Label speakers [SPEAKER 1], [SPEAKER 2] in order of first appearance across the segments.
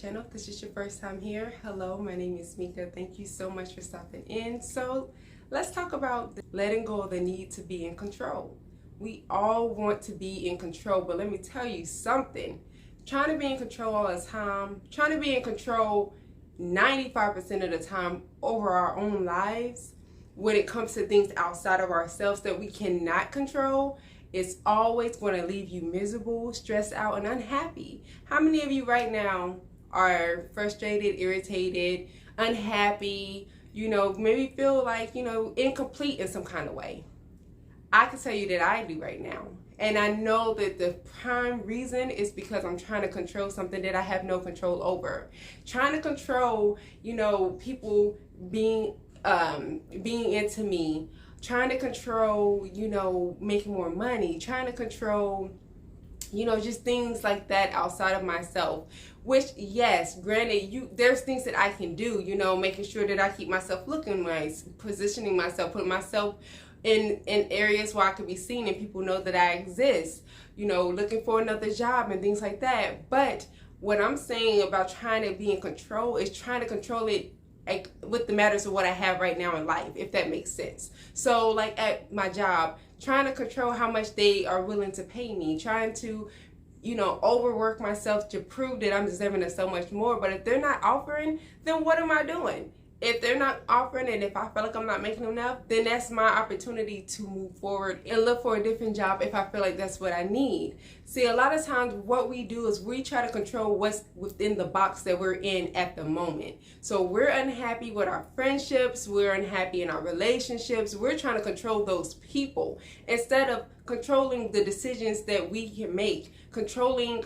[SPEAKER 1] channel. If this is your first time here, hello, my name is Mika. Thank you so much for stopping in. So let's talk about letting go of the need to be in control. We all want to be in control, but let me tell you something. Trying to be in control all the time, trying to be in control 95% of the time over our own lives when it comes to things outside of ourselves that we cannot control, it's always going to leave you miserable, stressed out, and unhappy. How many of you right now are frustrated, irritated, unhappy, maybe feel like, incomplete in some kind of way? I can tell you that I do right now. And I know that the prime reason is because I'm trying to control something that I have no control over. Trying to control, people being into me, trying to control, making more money, trying to control, just things like that outside of myself. Which, yes, granted, there's things that I can do, making sure that I keep myself looking nice, positioning myself, putting myself in areas where I could be seen and people know that I exist, looking for another job and things like that. But what I'm saying about trying to be in control is trying to control it with the matters of what I have right now in life, if that makes sense. So like at my job, trying to control how much they are willing to pay me, trying to, overwork myself to prove that I'm deserving of so much more. But if they're not offering, then what am I doing? If they're not offering and if I feel like I'm not making enough, then that's my opportunity to move forward and look for a different job if I feel like that's what I need. See, a lot of times what we do is we try to control what's within the box that we're in at the moment. So we're unhappy with our friendships, we're unhappy in our relationships, we're trying to control those people instead of controlling the decisions that we can make, controlling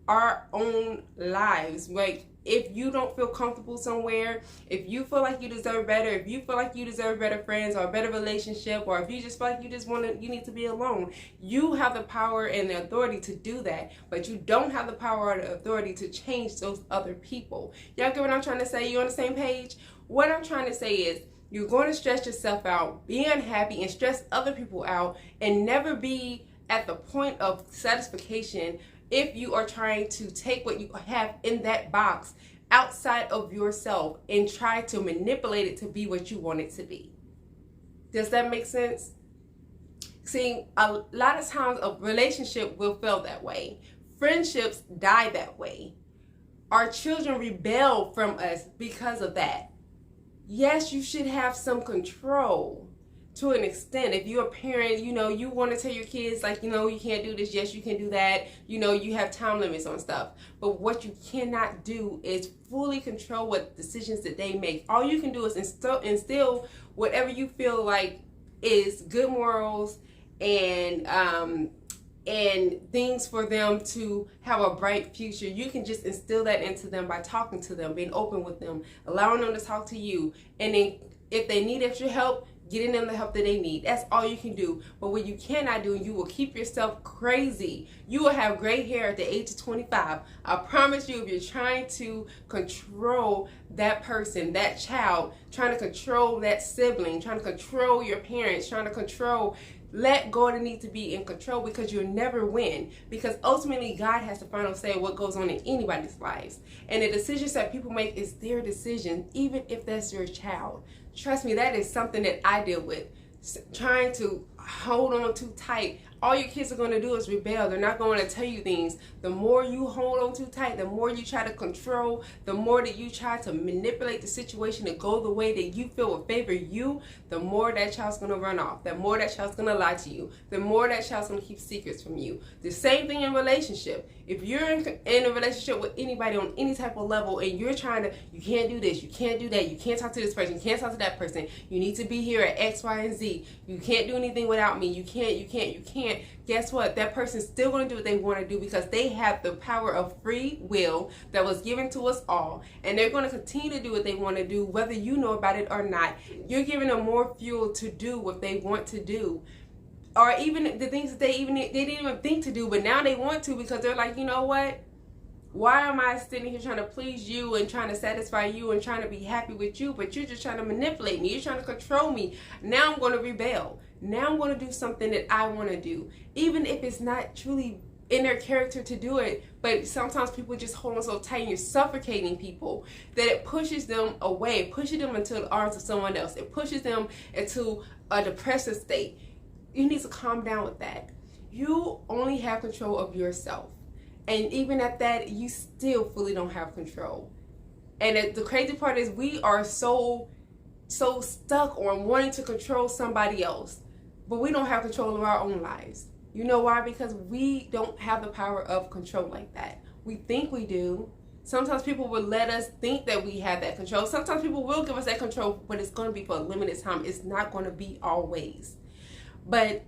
[SPEAKER 1] our own lives. Like, if you don't feel comfortable somewhere, if you feel like you deserve better, if you feel like you deserve better friends or a better relationship, or if you just feel like you need to be alone, you have the power and the authority to do that, but you don't have the power or the authority to change those other people. Y'all get what I'm trying to say? You on the same page? What I'm trying to say is, you're going to stress yourself out, be unhappy, and stress other people out, and never be at the point of satisfaction if you are trying to take what you have in that box outside of yourself and try to manipulate it to be what you want it to be. Does that make sense? See, a lot of times a relationship will fail that way. Friendships die that way. Our children rebel from us because of that. Yes, you should have some control to an extent. If you're a parent, you want to tell your kids, like, you can't do this. Yes, you can do that. You have time limits on stuff. But what you cannot do is fully control what decisions that they make. All you can do is instill whatever you feel like is good morals and things for them to have a bright future. You can just instill that into them by talking to them, being open with them, allowing them to talk to you. And then if they need extra help, getting them the help that they need. That's all you can do. But what you cannot do, you will keep yourself crazy. You will have gray hair at the age of 25. I promise you, if you're trying to control that person, that child, trying to control that sibling, trying to control your parents, trying to control, let go of the need to be in control, because you'll never win. Because ultimately, God has the final say of what goes on in anybody's lives. And the decisions that people make is their decision, even if that's your child. Trust me, that is something that I deal with. Trying to hold on too tight. All your kids are going to do is rebel. They're not going to tell you things. The more you hold on too tight, the more you try to control, the more that you try to manipulate the situation to go the way that you feel would favor you, the more that child's going to run off. The more that child's going to lie to you. The more that child's going to keep secrets from you. The same thing in relationship. If you're in a relationship with anybody on any type of level and you're trying to, you can't do this, you can't do that, you can't talk to this person, you can't talk to that person, you need to be here at X, Y, and Z, you can't do anything without me, you can't, guess what? That person's still going to do what they want to do because they have the power of free will that was given to us all, and they're going to continue to do what they want to do whether you know about it or not. You're giving them more fuel to do what they want to do, or even the things that they didn't even think to do, but now they want to because they're like, you know what? Why am I sitting here trying to please you and trying to satisfy you and trying to be happy with you, but you're just trying to manipulate me, you're trying to control me. Now I'm going to rebel. Now I'm going to do something that I want to do, even if it's not truly in their character to do it, but sometimes people just hold on so tight and you're suffocating people that it pushes them away, it pushes them into the arms of someone else, it pushes them into a depressive state. You need to calm down with that. You only have control of yourself, and even at that, you still fully don't have control. And the crazy part is we are so stuck on wanting to control somebody else, but we don't have control of our own lives. You know why? Because we don't have the power of control like that. We think we do. Sometimes people will let us think that we have that control. Sometimes people will give us that control, but it's going to be for a limited time. It's not going to be always. But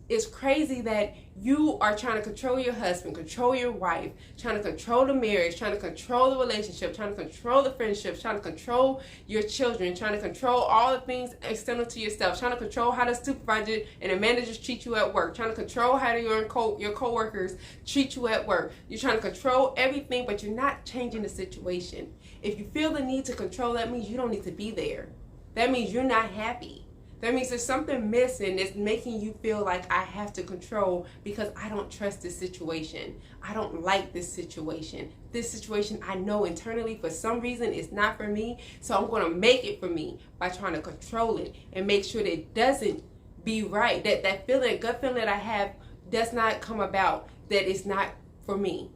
[SPEAKER 1] it's crazy that you are trying to control your husband, control your wife, trying to control the marriage, trying to control the relationship, trying to control the friendships, trying to control your children, trying to control all the things external to yourself, trying to control how the supervisor and the managers treat you at work, trying to control how your co-workers treat you at work. You're trying to control everything, but you're not changing the situation. If you feel the need to control, that means you don't need to be there. That means you're not happy. That means there's something missing that's making you feel like I have to control because I don't trust this situation. I don't like this situation. This situation I know internally for some reason is not for me, so I'm going to make it for me by trying to control it and make sure that it doesn't be right. That feeling, gut feeling that I have does not come about, that it's not for me.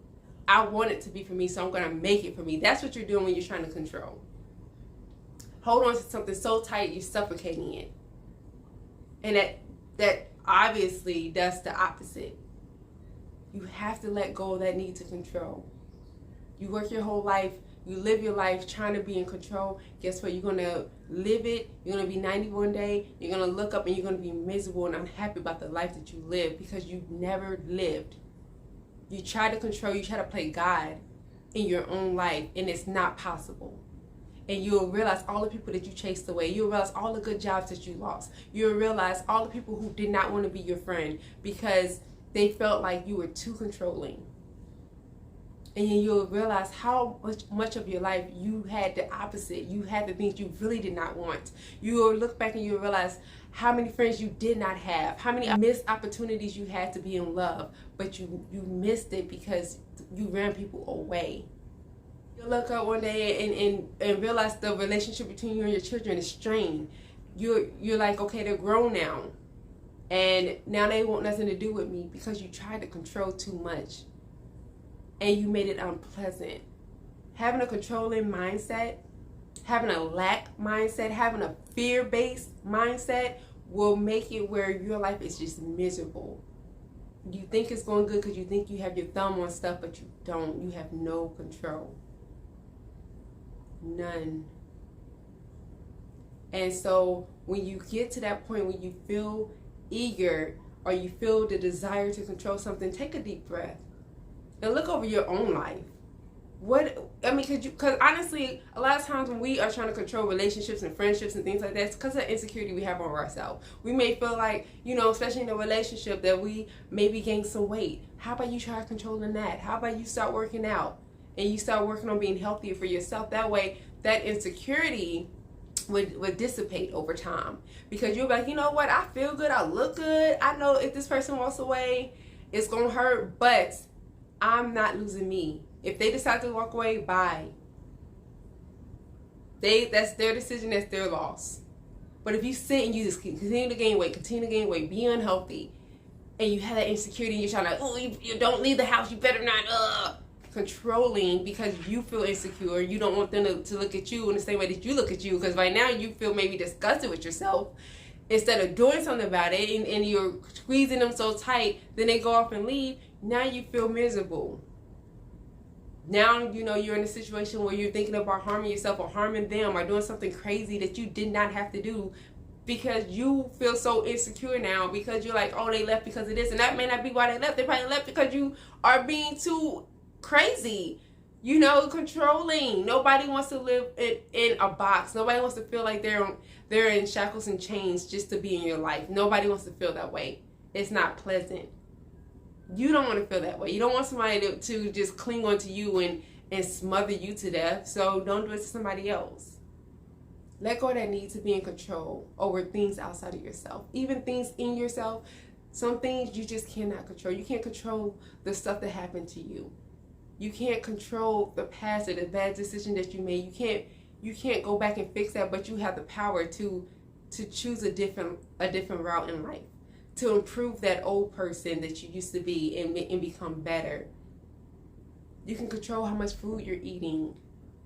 [SPEAKER 1] I want it to be for me, so I'm going to make it for me. That's what you're doing when you're trying to control. Hold on to something so tight you're suffocating it. And that obviously does the opposite. You have to let go of that need to control. You work your whole life, you live your life trying to be in control. Guess what? You're going to live it. You're going to be 90 one day. You're going to look up and you're going to be miserable and unhappy about the life that you live because you've never lived. You try to control, you try to play God in your own life, and it's not possible. And you'll realize all the people that you chased away. You'll realize all the good jobs that you lost. You'll realize all the people who did not want to be your friend because they felt like you were too controlling. And you'll realize how much of your life you had the opposite. You had the things you really did not want. You will look back and you'll realize how many friends you did not have, how many missed opportunities you had to be in love, but you missed it because you ran people away. You look up one day and realize the relationship between you and your children is strained. You're like, okay, they're grown now, and now they want nothing to do with me because you tried to control too much and you made it unpleasant. Having a controlling mindset, having a lack mindset, having a fear-based mindset will make it where your life is just miserable. You think it's going good because you think you have your thumb on stuff, but you don't. You have no control. None. And so when you get to that point when you feel eager or you feel the desire to control something, take a deep breath and look over your own life. Because honestly, a lot of times when we are trying to control relationships and friendships and things like that, it's because of insecurity we have over ourselves. We may feel like, especially in a relationship, that we maybe gain some weight. How about you try controlling that? How about you start working out and you start working on being healthier for yourself? That way, that insecurity would dissipate over time. Because you'll be like, you know what? I feel good. I look good. I know if this person walks away, it's going to hurt, but I'm not losing me. If they decide to walk away, bye. That's their decision, that's their loss. But if you sit and you just continue to gain weight, be unhealthy, and you have that insecurity, and you're trying to, you don't leave the house, you better not, controlling because you feel insecure, you don't want them to look at you in the same way that you look at you, because right now you feel maybe disgusted with yourself. Instead of doing something about it, and you're squeezing them so tight, then they go off and leave, now you feel miserable. Now, you're in a situation where you're thinking about harming yourself or harming them or doing something crazy that you did not have to do because you feel so insecure now because you're like, oh, they left because of this. And that may not be why they left. They probably left because you are being too crazy, controlling. Nobody wants to live in a box. Nobody wants to feel like they're in shackles and chains just to be in your life. Nobody wants to feel that way. It's not pleasant. You don't want to feel that way. You don't want somebody to just cling onto you and smother you to death. So don't do it to somebody else. Let go of that need to be in control over things outside of yourself. Even things in yourself Some things you just cannot control. You can't control the stuff that happened to you. You can't control the past or the bad decision that you made. You can't go back and fix that, but you have the power to choose a different route in life, to improve that old person that you used to be and become better. You can control how much food you're eating.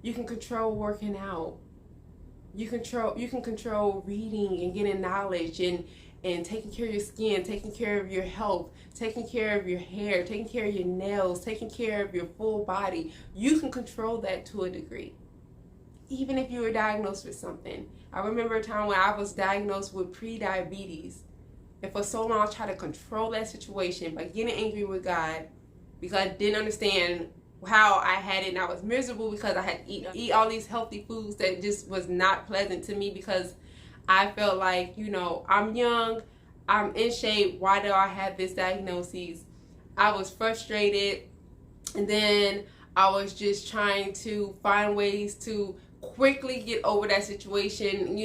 [SPEAKER 1] You can control working out. You can control reading and getting knowledge and taking care of your skin, taking care of your health, taking care of your hair, taking care of your nails, taking care of your full body. You can control that to a degree. Even if you were diagnosed with something. I remember a time when I was diagnosed with pre-diabetes. And for so long I tried to control that situation by getting angry with God because I didn't understand how I had it, and I was miserable because I had to eat all these healthy foods that just was not pleasant to me because I felt like, I'm young, I'm in shape, why do I have this diagnosis? I was frustrated, and then I was just trying to find ways to quickly get over that situation,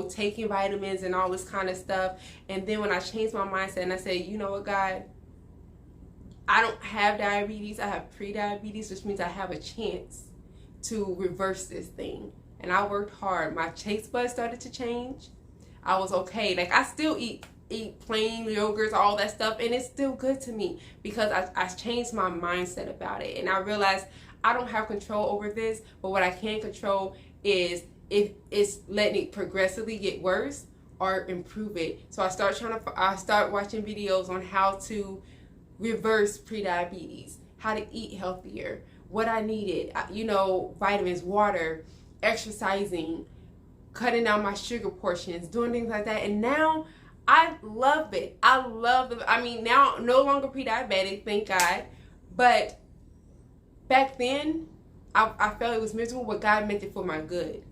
[SPEAKER 1] taking vitamins and all this kind of stuff. And then when I changed my mindset and I said, you know what, God, I don't have diabetes, I have pre-diabetes, which means I have a chance to reverse this thing. And I worked hard. My taste buds started to change. I was okay. Like, I still eat plain yogurts, all that stuff, and it's still good to me because I changed my mindset about it. And I realized I don't have control over this, but what I can control is if it's letting it progressively get worse or improve it. So I start watching videos on how to reverse pre-diabetes, how to eat healthier, what I needed, vitamins, water, exercising, cutting down my sugar portions, doing things like that. And now I love it. Now no longer pre-diabetic, thank God. But back then, I felt it was miserable, but God meant it for my good.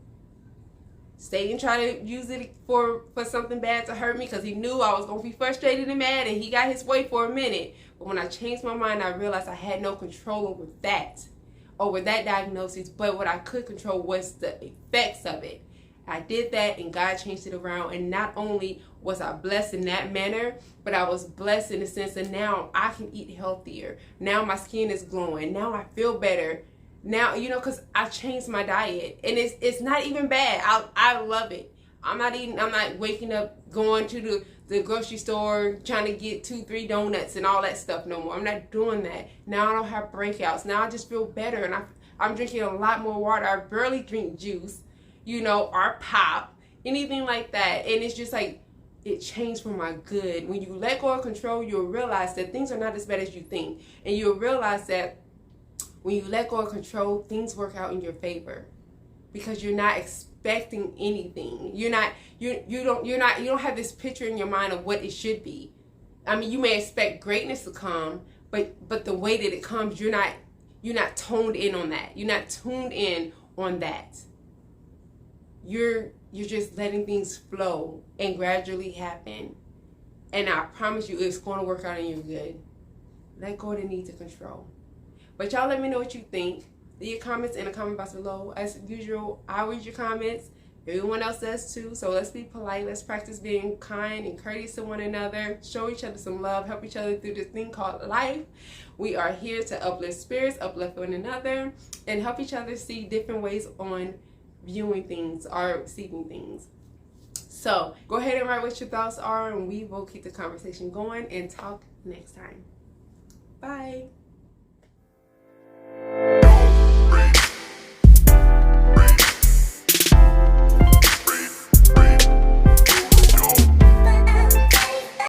[SPEAKER 1] Satan tried to use it for something bad to hurt me because he knew I was going to be frustrated and mad, and he got his way for a minute. But when I changed my mind, I realized I had no control over that diagnosis, but what I could control was the effects of it. I did that, and God changed it around, and not only was I blessed in that manner, but I was blessed in the sense that now I can eat healthier. Now my skin is glowing. Now I feel better. Now, because I changed my diet, and it's not even bad. I love it. I'm not waking up, going to the grocery store, trying to get 2-3 donuts and all that stuff no more. I'm not doing that. Now I don't have breakouts. Now I just feel better, and I'm drinking a lot more water. I barely drink juice, or pop, anything like that. And it's just like, it changed for my good. When you let go of control, you'll realize that things are not as bad as you think. And you'll realize that when you let go of control, things work out in your favor because you're not expecting anything. You don't have this picture in your mind of what it should be. You may expect greatness to come, but the way that it comes, you're not toned in on that. You're not tuned in on that. You're just letting things flow and gradually happen. And I promise you, it's going to work out in your good. Let go of the need to control. But y'all let me know what you think. Leave your comments in the comment box below. As usual, I'll read your comments. Everyone else does too. So let's be polite. Let's practice being kind and courteous to one another. Show each other some love. Help each other through this thing called life. We are here to uplift spirits, uplift one another, and help each other see different ways on viewing things or receiving things. So go ahead and write what your thoughts are, and we will keep the conversation going and talk next time. Bye.